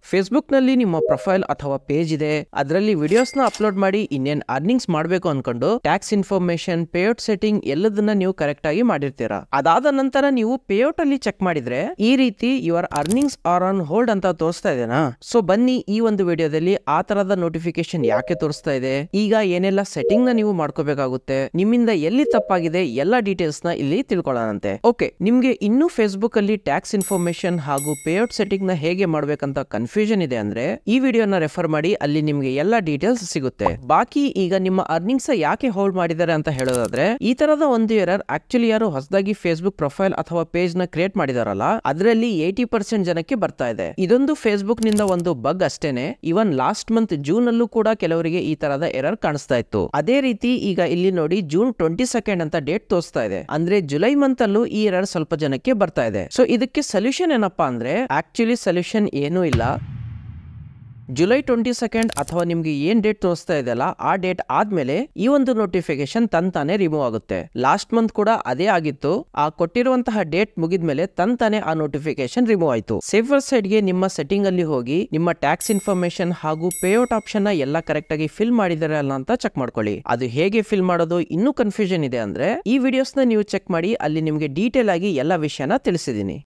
Facebook ನಲ್ಲಿ ನಿಮ್ಮ profile ಅಥವಾ ಪೇಜ್ ಇದೆ, ಅದರಲ್ಲಿ ವಿಡಿಯೋಸ್ ನ ಅಪ್ಲೋಡ್ ಮಾಡಿ ಇನ್ನೇನ್ ಅರ್ನಿಂಗ್ಸ್ ಮಾಡಬೇಕು ಅನ್ಕೊಂಡು ಟ್ಯಾಕ್ಸ್ ಇನ್ಫಾರ್ಮೇಶನ್, ಪೇಔಟ್ ಸೆಟ್ಟಿಂಗ್ ಎಲ್ಲದನ್ನ ನೀವು ಕರೆಕ್ಟ್ ಆಗಿ ಮಾಡಿರ್ತೀರಾ. ಅದಾದ ನಂತರ ನೀವು ಪೇಔಟ್ ಅಲ್ಲಿ ಚೆಕ್ ಮಾಡಿದ್ರೆ ಈ ರೀತಿ your earnings are on hold ಅಂತ ತೋರಿಸ್ತಾ ಇದೆನಾ. ಸೊ ಬನ್ನಿ ಈ ಒಂದು ವಿಡಿಯೋದಲ್ಲಿ ಆ ತರದ ನೋಟಿಫಿಕೇಶನ್ ಯಾಕೆ ತೋರಿಸ್ತಾ ಇದೆ, ಈಗ ಏನೆಲ್ಲ ಸೆಟ್ಟಿಂಗ್ ನ ನೀವು ಮಾಡ್ಕೋಬೇಕಾಗುತ್ತೆ, ನಿಮ್ಮಿಂದ ಎಲ್ಲಿ ತಪ್ಪಾಗಿದೆ ಎಲ್ಲ ಡೀಟೇಲ್ಸ್ ನ ಇಲ್ಲಿ ತಿಳ್ಕೊಳ್ಳೋಣಂತೆ. ಓಕೆ, ನಿಮ್ಗೆ ಇನ್ನೂ ಫೇಸ್ಬುಕ್ ಅಲ್ಲಿ ಟ್ಯಾಕ್ಸ್ ಇನ್ಫಾರ್ಮೇಶನ್ ಹಾಗೂ ಪೇಔಟ್ ಸೆಟ್ಟಿಂಗ್ ನ ಹೇಗೆ ಮಾಡ್ಬೇಕಂತ ಕನ್ಫ್ಯೂಷನ್ ಇದೆ ಅಂದ್ರೆ ಈ ವಿಡಿಯೋನ ರೆಫರ್ ಮಾಡಿ, ಅಲ್ಲಿ ನಿಮ್ಗೆ ಎಲ್ಲಾ ಡೀಟೇಲ್ಸ್ ಸಿಗುತ್ತೆ. ಬಾಕಿ ಈಗ ನಿಮ್ಮ ಅರ್ನಿಂಗ್ಸ್ ಯಾಕೆ ಹೋಲ್ಡ್ ಮಾಡಿದ್ದಾರೆ ಅಂತ ಹೇಳೋದಾದ್ರೆ, ಈ ತರದ ಒಂದು ಎರರ್ ಆಕ್ಚುಲಿ ಯಾರು ಹೊಸದಾಗಿ ಫೇಸ್ಬುಕ್ ಪ್ರೊಫೈಲ್ ಅಥವಾ ಪೇಜ್ ನ ಕ್ರಿಯೇಟ್ ಮಾಡಿದಾರಲ್ಲ ಅದರಲ್ಲಿ 80% ಜನಕ್ಕೆ ಬರ್ತಾ ಇದೆ. ಇದೊಂದು ಫೇಸ್ಬುಕ್ ನಿಂದ ಒಂದು ಬಗ್ ಅಷ್ಟೇನೆ. ಇವನ್ ಲಾಸ್ಟ್ ಮಂತ್ ಜೂನ್ ಅಲ್ಲೂ ಕೂಡ ಕೆಲವರಿಗೆ ಈ ತರದ ಎರರ್ ಕಾಣಿಸ್ತಾ ಇತ್ತು. ಅದೇ ರೀತಿ ಈಗ ಇಲ್ಲಿ ನೋಡಿ ಜೂನ್ 22 ಅಂತ ಡೇಟ್ ತೋರಿಸ್ತಾ ಇದೆ, ಅಂದ್ರೆ ಜುಲೈ ಮಂತ್ ಅಲ್ಲೂ ಈ ಎರರ್ ಸ್ವಲ್ಪ ಜನಕ್ಕೆ ಬರ್ತಾ ಇದೆ. ಸೊ ಇದಕ್ಕೆ ಸೊಲ್ಯೂಷನ್ ಏನಪ್ಪಾ ಅಂದ್ರೆ ಆಕ್ಚುಲಿ ಸೊಲ್ಯೂಷನ್ ಏನೂ ಇಲ್ಲ. ಜುಲೈ 22 ಅಥವಾ ನಿಮ್ಗೆ ಏನ್ ಡೇಟ್ ತೋರಿಸ್ತಾ ಇದೆಯಲ್ಲ ಆ ಡೇಟ್ ಆದ್ಮೇಲೆ ಈ ಒಂದು ನೋಟಿಫಿಕೇಶನ್ ತಂತಾನೆ ರಿಮೂವ್ ಆಗುತ್ತೆ. ಲಾಸ್ಟ್ ಮಂತ್ ಕೂಡ ಅದೇ ಆಗಿತ್ತು. ಆ ಕೊಟ್ಟಿರುವಂತಹ ಡೇಟ್ ಮುಗಿದ್ಮೇಲೆ ತಂತಾನೆ ಆ ನೋಟಿಫಿಕೇಶನ್ ರಿಮೂವ್ ಆಯ್ತು. ಸೇಫರ್ ಸೈಡ್ ಗೆ ನಿಮ್ಮ ಸೆಟ್ಟಿಂಗ್ ಅಲ್ಲಿ ಹೋಗಿ ನಿಮ್ಮ ಟ್ಯಾಕ್ಸ್ ಇನ್ಫಾರ್ಮೇಶನ್ ಹಾಗೂ ಪೇಔಟ್ ಆಪ್ಷನ್ ನ ಎಲ್ಲ ಕರೆಕ್ಟ್ ಆಗಿ ಫಿಲ್ ಮಾಡಿದಾರೆ ಅಲ್ಲ ಅಂತ ಚೆಕ್ ಮಾಡ್ಕೊಳ್ಳಿ. ಅದು ಹೇಗೆ ಫಿಲ್ ಮಾಡೋದು ಇನ್ನೂ ಕನ್ಫ್ಯೂಷನ್ ಇದೆ ಅಂದ್ರೆ ಈ ವಿಡಿಯೋಸ್ ನ ನೀವು ಚೆಕ್ ಮಾಡಿ, ಅಲ್ಲಿ ನಿಮ್ಗೆ ಡೀಟೇಲ್ ಆಗಿ ಎಲ್ಲ ವಿಷಯನ ತಿಳಿಸಿದೀನಿ.